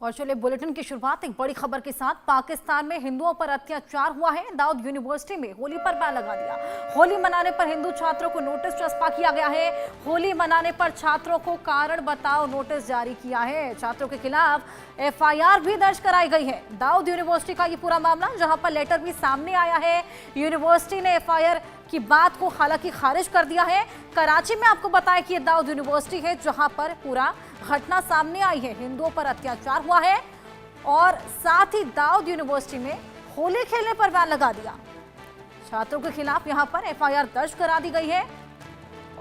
और चलिए बुलेटिन की शुरुआत एक बड़ी खबर के साथ। पाकिस्तान में हिंदुओं पर अत्याचार हुआ है। दाऊद यूनिवर्सिटी में होली पर बैन लगा दिया। होली मनाने पर हिंदू छात्रों को नोटिस चस्पा किया गया है। होली मनाने पर छात्रों को कारण बताओ नोटिस जारी किया है। छात्रों के खिलाफ एफआईआर भी दर्ज कराई गई है। दाऊद यूनिवर्सिटी का ये पूरा मामला, जहां पर लेटर भी सामने आया है। यूनिवर्सिटी ने एफआईआर की बात को हालांकि खारिज कर दिया है। कराची में आपको बताया कि ये दाऊद यूनिवर्सिटी है जहां पर पूरा घटना सामने आई है। हिंदुओं पर अत्याचार हुआ है और साथ ही दाऊद यूनिवर्सिटी में होली खेलने पर बैन लगा दिया। छात्रों के खिलाफ यहां पर एफआईआर दर्ज करा दी गई है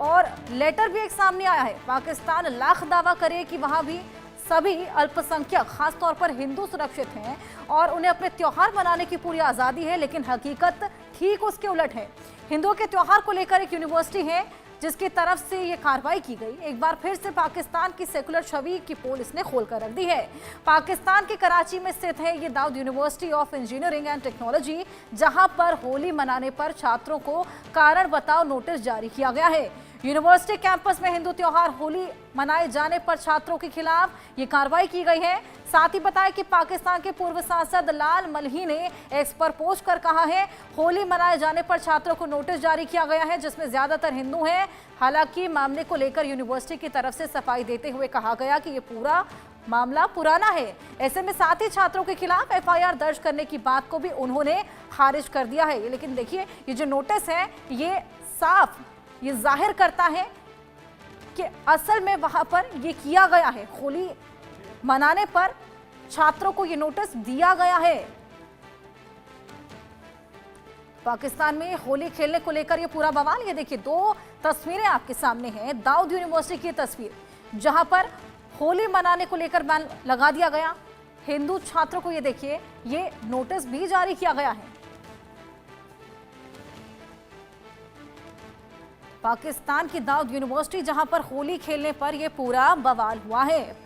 और लेटर भी एक सामने आया है। पाकिस्तान लाख दावा करे कि वहां भी सभी अल्पसंख्यक खासतौर पर हिंदू सुरक्षित हैं और उन्हें अपने त्योहार मनाने की पूरी आजादी है, लेकिन हकीकत ठीक उसके उलट है। हिंदुओं के त्योहार को लेकर एक यूनिवर्सिटी है जिसकी तरफ से ये कार्रवाई की गई। एक बार फिर से पाकिस्तान की सेकुलर छवि की पुलिस ने खोलकर रख दी है। पाकिस्तान के कराची में स्थित है ये Dawood university of engineering and technology, जहां पर होली मनाने पर छात्रों को कारण बताओ नोटिस जारी किया गया है। यूनिवर्सिटी कैंपस में हिंदू त्योहार होली मनाए जाने पर छात्रों के खिलाफ ये कार्रवाई की गई है। साथ ही बताया कि पाकिस्तान के पूर्व सांसद लाल मलही ने एक्स पर पोस्ट कर कहा है होली मनाए जाने पर छात्रों को नोटिस जारी किया गया है जिसमें ज्यादातर हिंदू हैं। हालांकि मामले को लेकर यूनिवर्सिटी की तरफ से सफाई देते हुए कहा गया कि ये पूरा मामला पुराना है। ऐसे में साथ ही छात्रों के खिलाफ एफआईआर दर्ज करने की बात को भी उन्होंने खारिज कर दिया है। लेकिन देखिए, ये जो नोटिस है ये साफ ये जाहिर करता है कि असल में वहां पर ये किया गया है। होली मनाने पर छात्रों को ये नोटिस दिया गया है। पाकिस्तान में होली खेलने को लेकर ये पूरा बवाल। ये देखिए, दो तस्वीरें आपके सामने हैं। दाऊद यूनिवर्सिटी की तस्वीर जहां पर होली मनाने को लेकर बैन लगा दिया गया। हिंदू छात्रों को ये देखिए, ये नोटिस भी जारी किया गया है। पाकिस्तान की दाऊद यूनिवर्सिटी जहां पर होली खेलने पर यह पूरा बवाल हुआ है।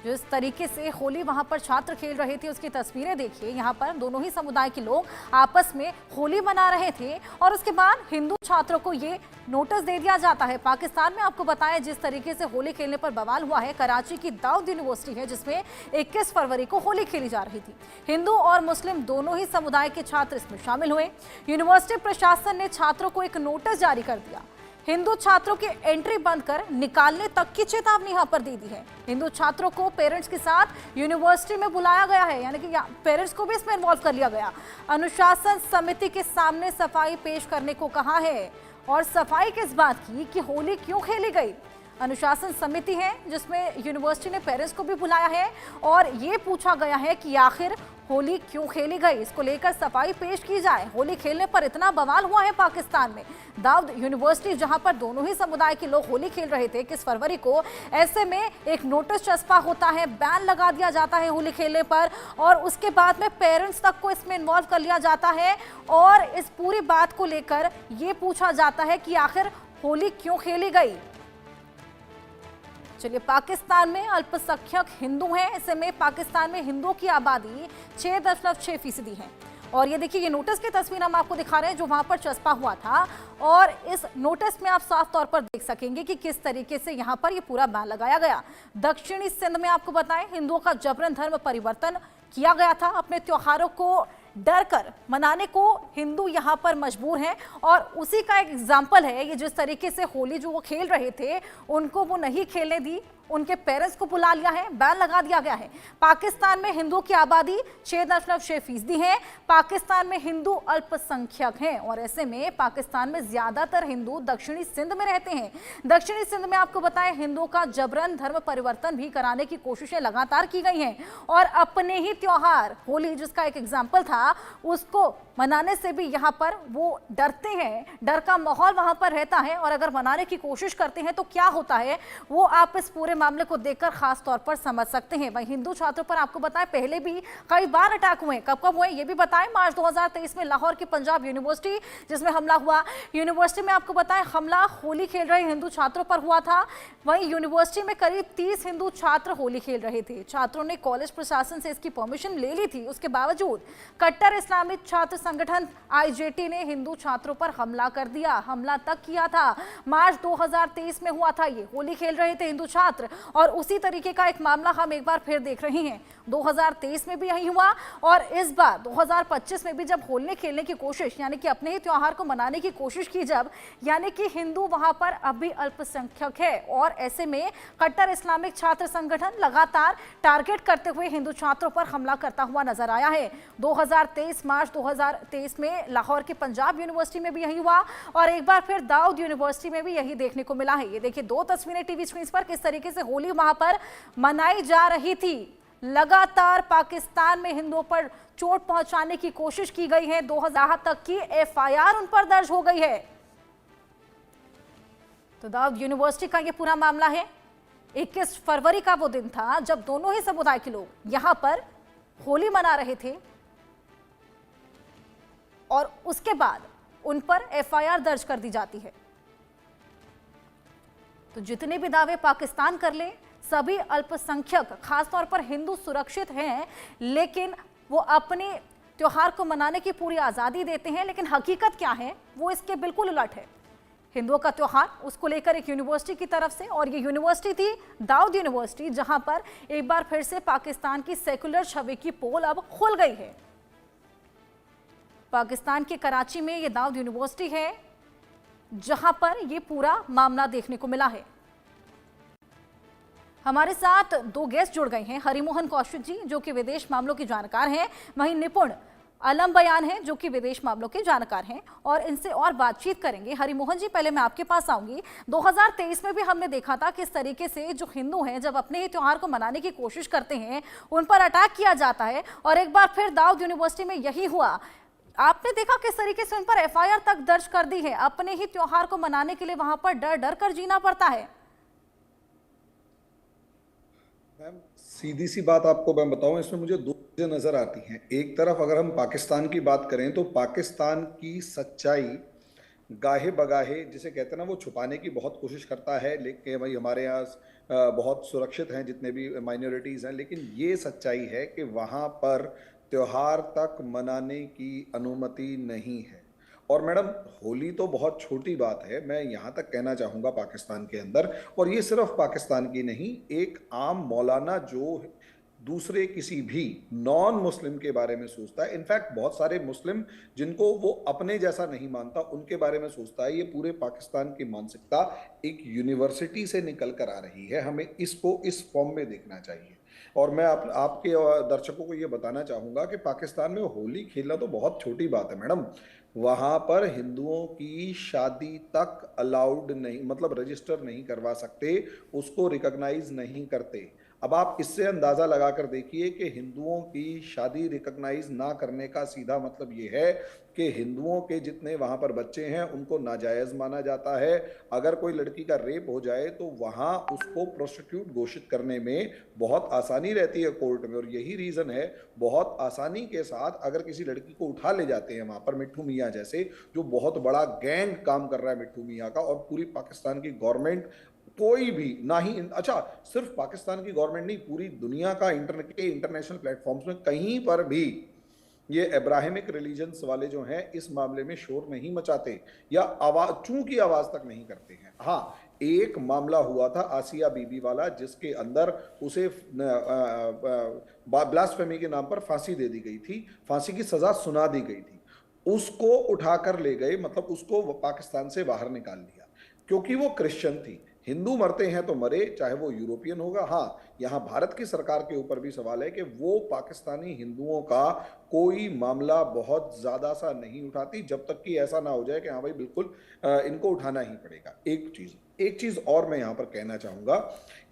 जिस तरीके से होली वहां पर छात्र खेल रहे थे उसकी तस्वीरें देखिए। यहां पर दोनों ही समुदाय के लोग आपस में होली मना रहे थे और उसके बाद हिंदू छात्रों को ये नोटिस दे दिया जाता है। पाकिस्तान में आपको बताएं जिस तरीके से होली खेलने पर बवाल हुआ है। कराची की दाऊद यूनिवर्सिटी है जिसमें 21 फरवरी को होली खेली जा रही थी। हिंदू और मुस्लिम दोनों ही समुदाय के छात्र इसमें शामिल हुए। यूनिवर्सिटी प्रशासन ने छात्रों को एक नोटिस जारी कर दिया। हिंदू छात्रों की एंट्री बंद कर निकालने तक की चेतावनी यहां पर दे दी है। हिंदू छात्रों को पेरेंट्स के साथ यूनिवर्सिटी में बुलाया गया है, यानी कि पेरेंट्स को भी इसमें इन्वॉल्व कर लिया गया। अनुशासन समिति के सामने सफाई पेश करने को कहा है और सफाई किस बात की कि होली क्यों खेली गई। अनुशासन समिति है जिसमें यूनिवर्सिटी ने पेरेंट्स को भी बुलाया है और ये पूछा गया है कि आखिर होली क्यों खेली गई, इसको लेकर सफाई पेश की जाए। होली खेलने पर इतना बवाल हुआ है पाकिस्तान में। दाऊद यूनिवर्सिटी जहां पर दोनों ही समुदाय के लोग होली खेल रहे थे 21 फरवरी को, ऐसे में एक नोटिस चस्पा होता है, बैन लगा दिया जाता है होली खेलने पर और उसके बाद में पेरेंट्स तक को इसमें इन्वॉल्व कर लिया जाता है और इस पूरी बात को लेकर ये पूछा जाता है कि आखिर होली क्यों खेली गई। चलिए, पाकिस्तान में अल्पसंख्यक हिंदू हैं। ऐसे में पाकिस्तान में हिंदुओं की आबादी 6.6% है और ये देखिए, ये नोटिस की तस्वीर हम आपको दिखा रहे हैं जो वहां पर चस्पा हुआ था और इस नोटिस में आप साफ तौर पर देख सकेंगे कि किस तरीके से यहां पर ये पूरा बैन लगाया गया। दक्षिणी सिंध में आपको बताएं हिंदुओं का जबरन धर्म परिवर्तन किया गया था। अपने त्योहारों को डर कर मनाने को हिंदू यहाँ पर मजबूर हैं और उसी का एक एग्जाम्पल है ये। जिस तरीके से होली जो वो खेल रहे थे उनको वो नहीं खेलने दी, उनके पेरेंट्स को बुला लिया है, बैन लगा दिया गया है। पाकिस्तान में हिंदुओं की आबादी 6.6% है। पाकिस्तान में हिंदू अल्पसंख्यक हैं और ऐसे में पाकिस्तान में ज्यादातर हिंदू दक्षिणी सिंध में रहते हैं। दक्षिणी सिंध में आपको बताएं हिंदुओं का जबरन धर्म परिवर्तन भी कराने की कोशिशें लगातार की गई हैं और अपने ही त्योहार होली जिसका एक एग्जाम्पल था उसको मनाने से भी यहाँ पर वो डरते हैं। डर का माहौल वहां पर रहता है और अगर मनाने की कोशिश करते हैं तो क्या होता है वो आप इस पूरे मामले को देखकर खास तौर पर समझ सकते हैं। वहीं हिंदू छात्रों पर आपको बताएं पहले भी कई बार अटैक हुए। कब कब हुए ये भी बताएं। मार्च 2023 में लाहौर की पंजाब यूनिवर्सिटी जिसमें हमला हुआ। यूनिवर्सिटी में आपको बताएं हमला होली खेल रहे हिंदू छात्रों पर हुआ था। वहीं यूनिवर्सिटी में करीब 30 हिंदू छात्र होली खेल रहे थे। छात्रों ने कॉलेज प्रशासन से इसकी परमिशन ले ली थी, उसके बावजूद कट्टर इस्लामिक छात्र संगठन आईजेटी ने हिंदू छात्रों पर हमला कर दिया, हमला तक किया था। मार्च 2023 में हुआ था ये। होली खेल रहे थे हिंदू छात्र, और उसी तरीके का एक मामला हम एक बार फिर देख रहे हैं। 2023 में भी यही हुआ और इस बार 2025 में भी जब होली खेलने की कोशिश, यानी कि अपने ही त्योहार को मनाने की कोशिश की, जब यानी कि हिंदू वहां पर अभी अल्पसंख्यक है और ऐसे में कट्टर इस्लामिक छात्र संगठन लगातार टारगेट करते हुए हिंदू छात्रों पर हमला करता हुआ नजर आया है। 2023 मार्च 2023 में लाहौर की पंजाब यूनिवर्सिटी में भी यही हुआ और एक बार फिर दाऊद यूनिवर्सिटी में भी यही देखने को मिला है। ये देखिए दो तस्वीरें टीवी स्क्रीन पर, किस तरीके से होली वहां पर मनाई जा रही थी। लगातार पाकिस्तान में हिंदुओं पर चोट पहुंचाने की कोशिश की गई है। 2000 तक की एफआईआर उन पर दर्ज हो गई है। तो दाऊद यूनिवर्सिटी का यह पूरा मामला है। 21 फरवरी का वो दिन था जब दोनों ही समुदाय के लोग यहां पर होली मना रहे थे और उसके बाद उन पर एफआईआर दर्ज कर दी जाती है। तो जितने भी दावे पाकिस्तान कर ले, सभी अल्पसंख्यक खासतौर पर हिंदू सुरक्षित हैं, लेकिन वो अपने त्योहार को मनाने की पूरी आज़ादी देते हैं। लेकिन हकीकत क्या है वो इसके बिल्कुल उलट है। हिंदुओं का त्योहार, उसको लेकर एक यूनिवर्सिटी की तरफ से, और ये यूनिवर्सिटी थी दाऊद यूनिवर्सिटी, जहां पर एक बार फिर से पाकिस्तान की सेकुलर छवि की पोल अब खुल गई है। पाकिस्तान के कराची में ये दाऊद यूनिवर्सिटी है जहां पर ये पूरा मामला देखने को मिला है। हमारे साथ दो गेस्ट जुड़ गए हैं, हरिमोहन कौशिक जी जो कि विदेश मामलों के जानकार हैं, वहीं निपुण अलम बयान है जो कि विदेश मामलों के जानकार हैं, और इनसे और बातचीत करेंगे। हरिमोहन जी, पहले मैं आपके पास आऊंगी। 2023 में भी हमने देखा था किस तरीके से जो हिंदू हैं जब अपने ही त्योहार को मनाने की कोशिश करते हैं उन पर अटैक किया जाता है, और एक बार फिर दाऊद यूनिवर्सिटी में यही हुआ। आपने देखा किस तरीके से उन पर एफआईआर तक दर्ज कर दी है। अपने ही त्योहार को मनाने के लिए वहां पर डर डर कर जीना पड़ता है। मैम, सीधी सी बात आपको मैं बताऊं, इसमें मुझे दो चीजें नजर आती हैं। एक तरफ अगर हम पाकिस्तान की बात करें तो पाकिस्तान की सच्चाई गाहे बगाहे, जिसे कहते हैं ना, वो छुपाने की बहुत कोशिश करता है। लेकिन भाई हमारे यहाँ बहुत सुरक्षित हैं जितने भी माइनॉरिटीज़ हैं, लेकिन ये सच्चाई है कि वहाँ पर त्योहार तक मनाने की अनुमति नहीं है। और मैडम, होली तो बहुत छोटी बात है, मैं यहाँ तक कहना चाहूँगा पाकिस्तान के अंदर, और ये सिर्फ पाकिस्तान की नहीं, एक आम मौलाना जो दूसरे किसी भी नॉन मुस्लिम के बारे में सोचता है, इनफैक्ट बहुत सारे मुस्लिम जिनको वो अपने जैसा नहीं मानता उनके बारे में सोचता है, ये पूरे पाकिस्तान की मानसिकता एक यूनिवर्सिटी से निकल कर आ रही है। हमें इसको इस फॉर्म में देखना चाहिए। और मैं आपके दर्शकों को ये बताना चाहूँगा कि पाकिस्तान में होली खेलना तो बहुत छोटी बात है मैडम। वहाँ पर हिंदुओं की शादी तक अलाउड नहीं, मतलब रजिस्टर नहीं करवा सकते, उसको रिकॉग्नाइज नहीं करते। अब आप इससे अंदाजा लगाकर देखिए कि हिंदुओं की शादी रिकॉग्नाइज ना करने का सीधा मतलब ये है कि हिंदुओं के जितने वहाँ पर बच्चे हैं उनको नाजायज माना जाता है। अगर कोई लड़की का रेप हो जाए तो वहाँ उसको प्रोस्टिट्यूट घोषित करने में बहुत आसानी रहती है कोर्ट में, और यही रीज़न है बहुत आसानी के साथ अगर किसी लड़की को उठा ले जाते हैं वहाँ पर, मिट्ठू मियाँ जैसे जो बहुत बड़ा गैंग काम कर रहा है मिट्ठू मियाँ का, और पूरी पाकिस्तान की गवर्नमेंट कोई भी ना ही, अच्छा सिर्फ पाकिस्तान की गवर्नमेंट नहीं, पूरी दुनिया का इंटरनेट के इंटरनेशनल प्लेटफॉर्म्स में कहीं पर भी ये अब्राहमिक रिलीजन्स वाले जो हैं इस मामले में शोर नहीं मचाते या आवाज, चूंकि आवाज तक नहीं करते हैं। हाँ, एक मामला हुआ था आसिया बीबी वाला, जिसके अंदर उसे ब्लास्फेमी के नाम पर फांसी दे दी गई थी, फांसी की सजा सुना दी गई थी। उसको उठाकर ले गए, मतलब उसको पाकिस्तान से बाहर निकाल लिया क्योंकि वो क्रिश्चियन थी। हिंदू मरते हैं तो मरे, चाहे वो यूरोपियन होगा। हाँ, यहाँ भारत की सरकार के ऊपर भी सवाल है कि वो पाकिस्तानी हिंदुओं का कोई मामला बहुत ज्यादा सा नहीं उठाती जब तक कि ऐसा ना हो जाए कि हाँ भाई बिल्कुल इनको उठाना ही पड़ेगा। एक चीज और मैं यहाँ पर कहना चाहूंगा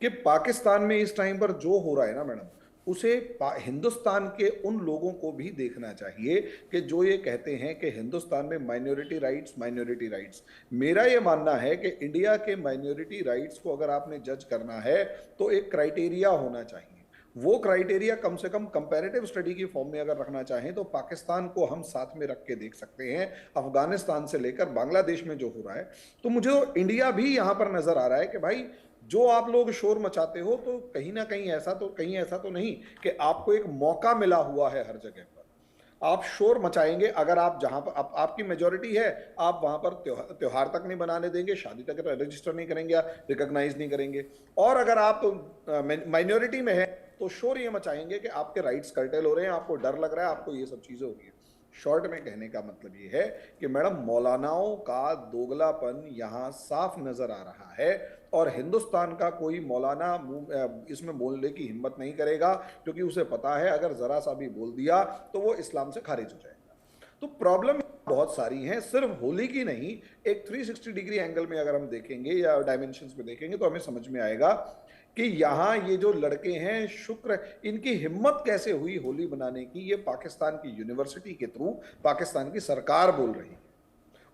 कि पाकिस्तान में इस टाइम पर जो हो रहा है ना मैडम, उसे हिंदुस्तान के उन लोगों को भी देखना चाहिए कि जो ये कहते हैं कि हिंदुस्तान में माइनॉरिटी राइट्स। मेरा ये मानना है कि इंडिया के माइनॉरिटी राइट्स को अगर आपने जज करना है तो एक क्राइटेरिया होना चाहिए। वो क्राइटेरिया कम से कम कंपैरेटिव स्टडी की फॉर्म में अगर रखना चाहें तो पाकिस्तान को हम साथ में रख के देख सकते हैं, अफगानिस्तान से लेकर बांग्लादेश में जो हो रहा है। तो मुझे इंडिया भी यहाँ पर नजर आ रहा है कि भाई जो आप लोग शोर मचाते हो तो कहीं ना कहीं ऐसा तो नहीं कि आपको एक मौका मिला हुआ है हर जगह पर। आप शोर मचाएंगे, अगर आप जहां पर आपकी मेजोरिटी है, आप वहां पर त्योहार तक नहीं बनाने देंगे, शादी तक रजिस्टर नहीं करेंगे या रिकॉग्नाइज नहीं करेंगे। और अगर आप माइनॉरिटी में है तो शोर ये मचाएंगे कि आपके राइट्स कर्टेल हो रहे हैं, आपको डर लग रहा है, आपको ये सब चीजें हो रही है। शॉर्ट में कहने का मतलब ये है कि मैडम मौलानाओं का दोगलापन यहां साफ नजर आ रहा है, और हिंदुस्तान का कोई मौलाना इसमें बोलने की हिम्मत नहीं करेगा, क्योंकि उसे पता है अगर जरा सा भी बोल दिया तो वो इस्लाम से खारिज हो जाएगा। तो प्रॉब्लम बहुत सारी हैं, सिर्फ होली की नहीं, एक 360 डिग्री एंगल में अगर हम देखेंगे या डायमेंशंस में देखेंगे तो हमें समझ में आएगा कि यहाँ ये जो लड़के हैं शुक्र, इनकी हिम्मत कैसे हुई होली बनाने की, ये पाकिस्तान की यूनिवर्सिटी के थ्रू पाकिस्तान की सरकार बोल रही है।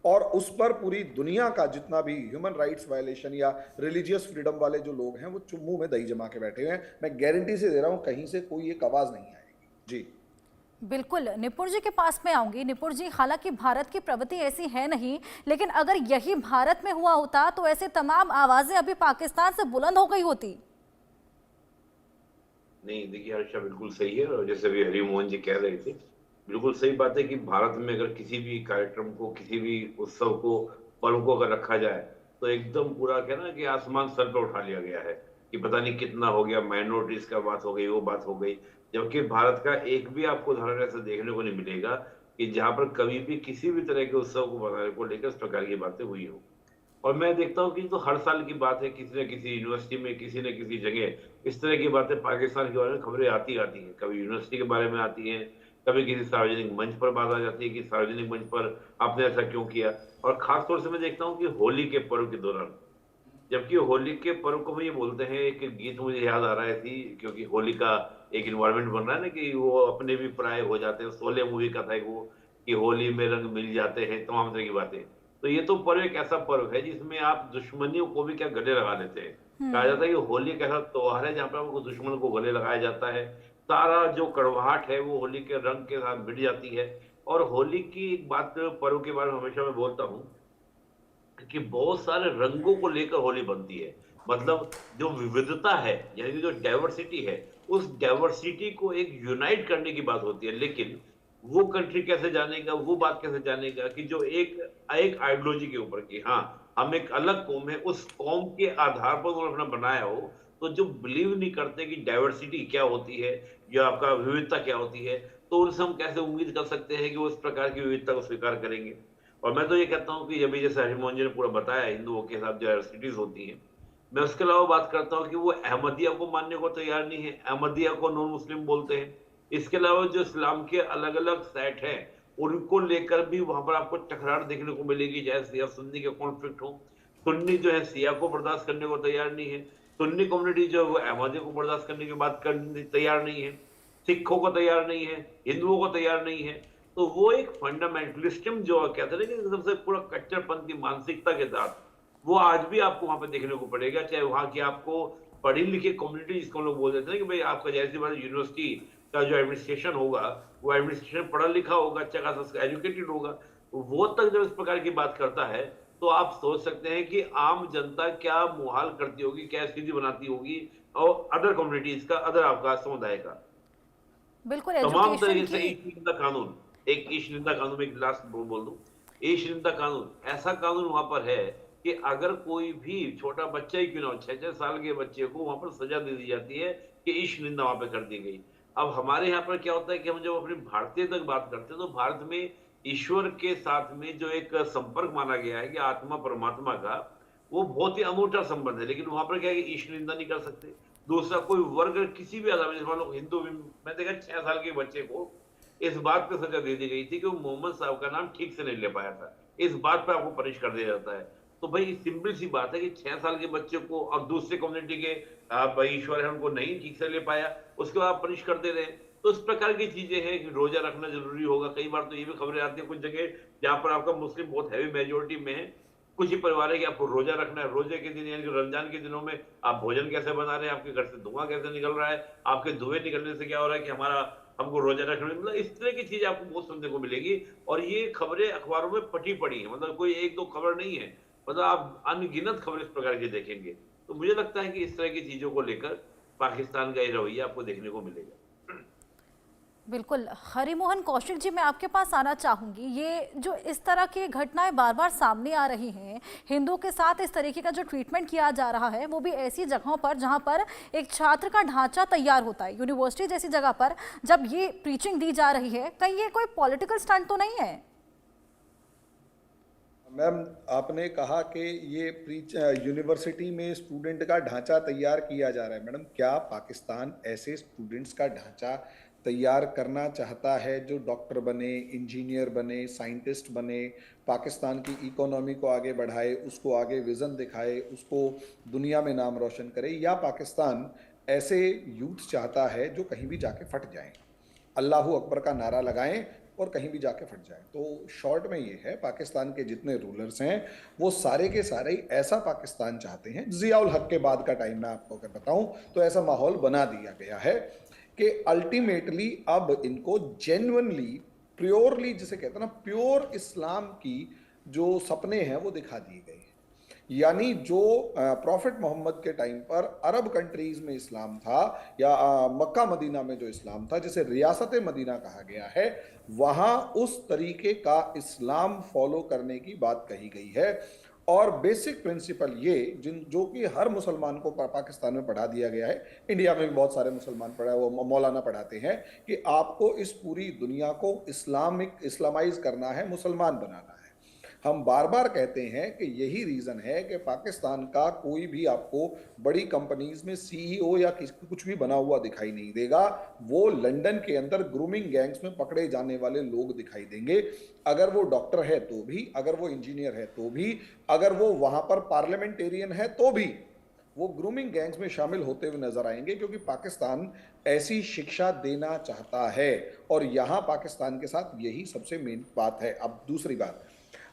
और उस पर पूरी दुनिया का जितना भी ह्यूमन राइट्स वायलेशन या रिलीजियस फ्रीडम वाले जो लोग हैं वो मुंह में दही जमा के बैठे हुए हैं। मैं गारंटी से दे रहा हूं कहीं से कोई एक आवाज नहीं आएगी। जी बिल्कुल, निपुण जी के पास में आऊंगी। निपुण जी, हालांकि भारत की प्रवृत्ति ऐसी है नहीं, लेकिन अगर यही भारत में हुआ होता तो ऐसे तमाम आवाजें अभी पाकिस्तान से बुलंद हो गई होती। नहीं, देखिए हर्षा बिल्कुल सही है, और जैसे अभी हरिमोहन जी कह रहे थे, बिल्कुल सही बात है कि भारत में अगर किसी भी कार्यक्रम को, किसी भी उत्सव को, पर्व को अगर रखा जाए तो एकदम पूरा क्या ना कि आसमान सर पर उठा लिया गया है कि पता नहीं कितना हो गया, माइनॉरिटीज का बात हो गई, वो बात हो गई। जबकि भारत का एक भी आपको उदाहरण ऐसा देखने को नहीं मिलेगा कि जहां पर कभी भी किसी भी तरह के उत्सव को बनाने को लेकर इस प्रकार की बातें हुई हो। और मैं देखता हूँ कि तो हर साल की बात है, किसी न किसी यूनिवर्सिटी में, किसी न किसी जगह इस तरह की बातें पाकिस्तान के बारे में खबरें आती आती हैं। कभी यूनिवर्सिटी के बारे में आती हैं, कभी किसी सार्वजनिक मंच पर बात आ जाती है कि सार्वजनिक मंच पर आपने ऐसा क्यों किया। और खास तौर से मैं देखता हूँ कि होली के पर्व के दौरान, जबकि होली के पर्व को हम ये बोलते हैं, एक गीत मुझे याद आ रहा है थी, क्योंकि होली का एक इन्वायरमेंट बन रहा है ना कि वो अपने भी पराये हो जाते हैं। शोले मूवी का था वो कि होली में रंग मिल जाते हैं, तमाम तरह की बातें। तो ये तो पर्व एक ऐसा पर्व है जिसमें आप दुश्मनियों को भी क्या गले लगा लेते हैं। कहा जाता है कि होली एक ऐसा त्योहार है जहाँ पर आपको दुश्मन को गले लगाया जाता है। सारा जो कड़वाहट है वो होली के रंग के साथ मिट जाती है। और होली की एक बात पर्व के बारे में हमेशा मैं बोलता हूँ कि बहुत सारे रंगों को लेकर होली बनती है। मतलब जो विविधता है, यानी जो डाइवर्सिटी है, उस डाइवर्सिटी को एक यूनाइट करने की बात होती है। लेकिन वो कंट्री कैसे जानेगा, वो बात कैसे जानेगा कि जो एक एक आइडियोलॉजी के ऊपर की, हाँ हम एक अलग कौम है, उस कौम के आधार पर उन्होंने अपना बनाया हो, तो जो बिलीव नहीं करते कि डाइवर्सिटी क्या होती है या आपका विविधता क्या होती है, तो उनसे हम कैसे उम्मीद कर सकते हैं कि वो इस प्रकार की विविधता को स्वीकार करेंगे। और मैं तो ये कहता हूँ कि अभी जैसे हरिमोहन जी ने पूरा बताया हिंदुओं के साथ जो डाइवर्सिटीज होती हैं, मैं उसके अलावा बात करता हूँ कि वो अहमदिया को मानने को तैयार नहीं है। अहमदिया को नॉन मुस्लिम बोलते हैं। इसके अलावा जो इस्लाम के अलग अलग सेट हैं, उनको लेकर भी वहां पर आपको टकरार देखने को मिलेगी, चाहे शिया सुन्नी के कॉन्फ्लिक्ट हो। सुन्नी जो है शिया को बर्दाश्त करने को तैयार नहीं है, सुन्नी कम्युनिटी जो है वो अहमदिया को बर्दाश्त करने की बात करने तैयार नहीं है, सिखों को तैयार नहीं है, हिंदुओं को तैयार नहीं है। तो वो एक फंडामेंटलिज्म जो कहते हैं ना, सबसे पूरा कट्टरपंथी मानसिकता के साथ, वो आज भी आपको वहां पर देखने को पड़ेगा। चाहे वहां की आपको पढ़ी लिखी कम्युनिटी, जिसको हम लोग बोल देते हैं कि भाई आपका जैसी बात यूनिवर्सिटी का जो एडमिनिस्ट्रेशन होगा, वो एडमिनिस्ट्रेशन पढ़ा लिखा होगा, अच्छा खासा एजुकेटेड होगा, वो तक जब इस प्रकार की बात करता है तो आप सोच सकते हैं कि आम जनता क्या मुहाल करती होगी, क्या स्थिति बनाती होगी। और अदर कम्युनिटीज का, अदर आपका समुदाय का बिल्कुल, तमाम एजुकेशन तरीके से की। ईश निंदा कानून, एक ईश निंदा कानून में एक लास्ट बोल दूं, ईश निंदा कानून ऐसा कानून वहां पर है कि अगर कोई भी छोटा बच्चा ही क्यों ना हो, 6-6 साल के बच्चे को वहां पर सजा दे दी जाती है कि ईश निंदा वहां पर कर दी गई। अब हमारे यहाँ पर क्या होता है कि हम जब अपनी भारतीय तक बात करते हैं तो भारत में ईश्वर के साथ में जो एक संपर्क माना गया है कि आत्मा परमात्मा का, वो बहुत ही अनूठा संबंध है। लेकिन वहां पर क्या है कि ईश निंदा नहीं कर सकते। दूसरा, कोई वर्ग किसी भी आधार पर, मान लो हिंदू, मैं देखा 6 साल के बच्चे को इस बात पे सजा दे दी गई थी कि वो मोहम्मद साहब का नाम ठीक से नहीं ले पाया था, इस बात पे आपको पनिश कर दिया जाता है। तो भाई सिंपल सी बात है कि 6 साल के बच्चे को और दूसरे कम्युनिटी के ईश्वर है उनको नहीं ठीक से ले पाया, उसके बाद पनिश कर दे रहे हैं। तो इस प्रकार की चीजें हैं कि रोजा रखना जरूरी होगा। कई बार तो ये भी खबरें आती है कुछ जगह जहां पर आपका मुस्लिम बहुत हैवी मेजोरिटी में है, कुछ ही परिवार है कि आपको रोजा रखना है। रोजे के दिन यानी कि रमजान के दिनों में आप भोजन कैसे बना रहे हैं, आपके घर से धुआं कैसे निकल रहा है, आपके धुएं निकलने से क्या हो रहा है कि हमारा हमको रोजा रखना, मतलब इस तरह की चीजें आपको बहुत सुनने को मिलेगी। और ये खबरें अखबारों में पटी पड़ी है, मतलब कोई एक दो खबर नहीं है, मतलब आप अनगिनत खबर इस प्रकार की देखेंगे। तो मुझे लगता है कि इस तरह की चीजों को लेकर पाकिस्तान का ये रवैया आपको देखने को मिलेगा। बिल्कुल। हरिमोहन कौशिक जी, मैं आपके पास आना चाहूंगी। ये जो इस तरह की घटनाएं बार बार सामने आ रही हैं, हिंदुओं के साथ इस तरीके का जो ट्रीटमेंट किया जा रहा है, वो भी ऐसी जगहों पर जहां पर एक छात्र का ढांचा तैयार होता है, यूनिवर्सिटी जैसी जगह पर जब ये प्रीचिंग दी जा रही है, कहीं ये कोई पॉलिटिकल स्टंट तो नहीं है? मैम, आपने कहा कि ये यूनिवर्सिटी में स्टूडेंट का ढांचा तैयार किया जा रहा है। मैडम, क्या पाकिस्तान ऐसे स्टूडेंट्स का ढांचा तैयार करना चाहता है जो डॉक्टर बने, इंजीनियर बने, साइंटिस्ट बने, पाकिस्तान की इकोनॉमी को आगे बढ़ाए, उसको आगे विजन दिखाए, उसको दुनिया में नाम रोशन करे? या पाकिस्तान ऐसे यूथ चाहता है जो कहीं भी जाके फट जाएं, अल्लाहू अकबर का नारा लगाएं और कहीं भी जाके फट जाएं? तो शॉर्ट में ये है, पाकिस्तान के जितने रूलर्स हैं वो सारे के सारे ही ऐसा पाकिस्तान चाहते हैं। जियाउल हक के बाद का टाइम मैं आपको अगर बताऊं तो ऐसा माहौल बना दिया गया है कि अल्टीमेटली अब इनको जेन्युइनली, प्योरली, जिसे कहते हैं ना, प्योर इस्लाम की जो सपने हैं वो दिखा दिए गए हैं। यानी जो प्रॉफिट मोहम्मद के टाइम पर अरब कंट्रीज में इस्लाम था, या मक्का मदीना में जो इस्लाम था, जिसे रियासत मदीना कहा गया है, वहां उस तरीके का इस्लाम फॉलो करने की बात कही गई है। और बेसिक प्रिंसिपल ये जो कि हर मुसलमान को पाकिस्तान में पढ़ा दिया गया है, इंडिया में भी बहुत सारे मुसलमान पढ़ा, वो मौलाना पढ़ाते हैं कि आपको इस पूरी दुनिया को इस्लामाइज करना है, मुसलमान बनाना है। हम बार बार कहते हैं कि यही रीज़न है कि पाकिस्तान का कोई भी आपको बड़ी कंपनीज में सीईओ या कुछ भी बना हुआ दिखाई नहीं देगा। वो लंदन के अंदर ग्रूमिंग गैंग्स में पकड़े जाने वाले लोग दिखाई देंगे। अगर वो डॉक्टर है तो भी, अगर वो इंजीनियर है तो भी, अगर वो वहाँ पर पार्लियामेंटेरियन है तो भी, वो ग्रूमिंग गैंग्स में शामिल होते हुए नजर आएंगे, क्योंकि पाकिस्तान ऐसी शिक्षा देना चाहता है। और यहाँ पाकिस्तान के साथ यही सबसे मेन बात है। अब दूसरी बात,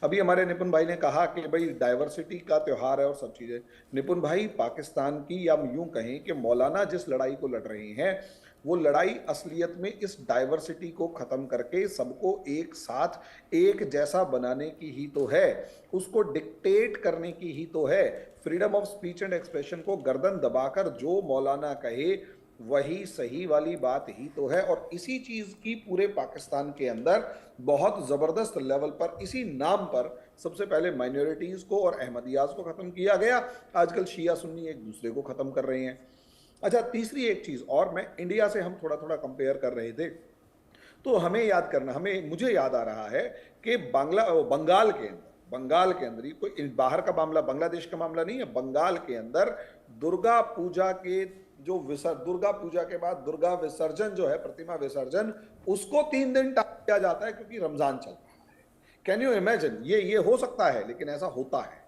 अभी हमारे निपुण भाई ने कहा कि भाई डाइवर्सिटी का त्यौहार है और सब चीज़ें। निपुण भाई, पाकिस्तान की, या यूं कहें कि मौलाना जिस लड़ाई को लड़ रहे हैं, वो लड़ाई असलियत में इस डाइवर्सिटी को ख़त्म करके सबको एक साथ एक जैसा बनाने की ही तो है, उसको डिक्टेट करने की ही तो है। Freedom of speech and expression को गर्दन दबाकर जो मौलाना कहे वही सही वाली बात ही तो है। और इसी चीज़ की पूरे पाकिस्तान के अंदर बहुत ज़बरदस्त लेवल पर, इसी नाम पर, सबसे पहले माइनॉरिटीज़ को और अहमदियाज को ख़त्म किया गया। आजकल शिया सुन्नी एक दूसरे को ख़त्म कर रहे हैं। अच्छा, तीसरी एक चीज़ और, मैं इंडिया से हम थोड़ा थोड़ा कंपेयर कर रहे थे, तो हमें याद करना, मुझे याद आ रहा है कि बंगाल के अंदर ही, कोई बाहर का मामला, बांग्लादेश का मामला नहीं है, बंगाल के अंदर दुर्गा पूजा के दुर्गा पूजा के बाद दुर्गा विसर्जन जो है, प्रतिमा विसर्जन, उसको 3 दिन टाल दिया जाता है क्योंकि रमजान चल रहा है। Can you imagine? ये हो सकता है, लेकिन ऐसा होता है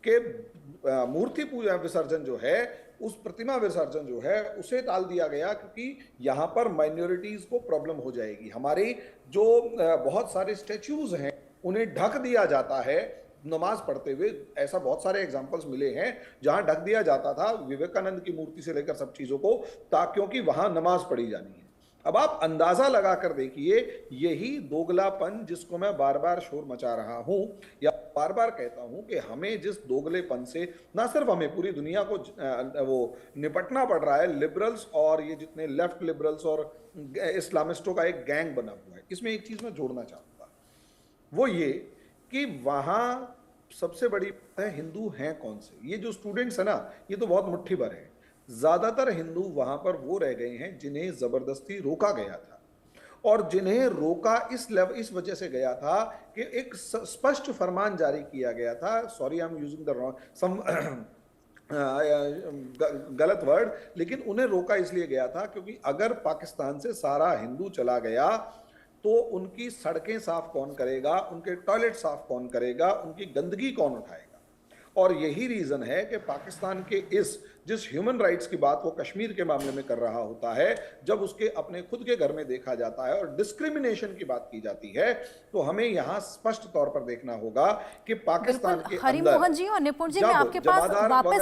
कि मूर्ति पूजा विसर्जन जो है, उस प्रतिमा विसर्जन जो है, उसे टाल दिया गया क्योंकि यहां पर माइनॉरिटीज को प्रॉब्लम हो जाएगी। हमारे जो बहुत सारे स्टैच्यूज हैं उन्हें ढक दिया जाता है नमाज पढ़ते हुए। ऐसा बहुत सारे एग्जाम्पल्स मिले हैं जहां ढक दिया जाता था विवेकानंद की मूर्ति से लेकर सब चीजों को, क्योंकि वहां नमाज पढ़ी जानी है। अब आप अंदाजा लगाकर देखिए, यही दोगलापन जिसको मैं बार बार शोर मचा रहा हूं, या बार बार कहता हूं कि हमें जिस दोगलेपन से ना सिर्फ हमें, पूरी दुनिया को वो निपटना पड़ रहा है, लिबरल्स और ये जितने लेफ्ट लिबरल्स और इस्लामिस्टों का एक गैंग बना हुआ है। इसमें एक चीज मैं जोड़ना चाहूंगा, वो ये कि वहां सबसे बड़ी बात है, हिंदू हैं कौन से? ये जो स्टूडेंट्स है ना, ये तो बहुत मुट्ठी भर है। ज्यादातर हिंदू वहां पर वो रह गए हैं जिन्हें जबरदस्ती रोका गया था, और जिन्हें रोका इस वजह से गया था कि एक स्पष्ट फरमान जारी किया गया था। Sorry, I am using the wrong गलत वर्ड, लेकिन उन्हें रोका इसलिए गया था क्योंकि अगर पाकिस्तान से सारा हिंदू चला गया तो उनकी सड़कें साफ कौन करेगा, उनके टॉयलेट साफ कौन करेगा, उनकी गंदगी कौन उठाएगा। और यही रीजन है कि पाकिस्तान के जिस ह्यूमन राइट्स की बात वो कश्मीर के मामले में कर रहा होता है, जब उसके अपने खुद के घर में देखा जाता है और डिस्क्रिमिनेशन की बात की जाती है, तो हमें यहाँ स्पष्ट तौर पर देखना होगा कि पाकिस्तान के अंदर हरिमोहन जी और निपुण जी, मैं आपके पास वापस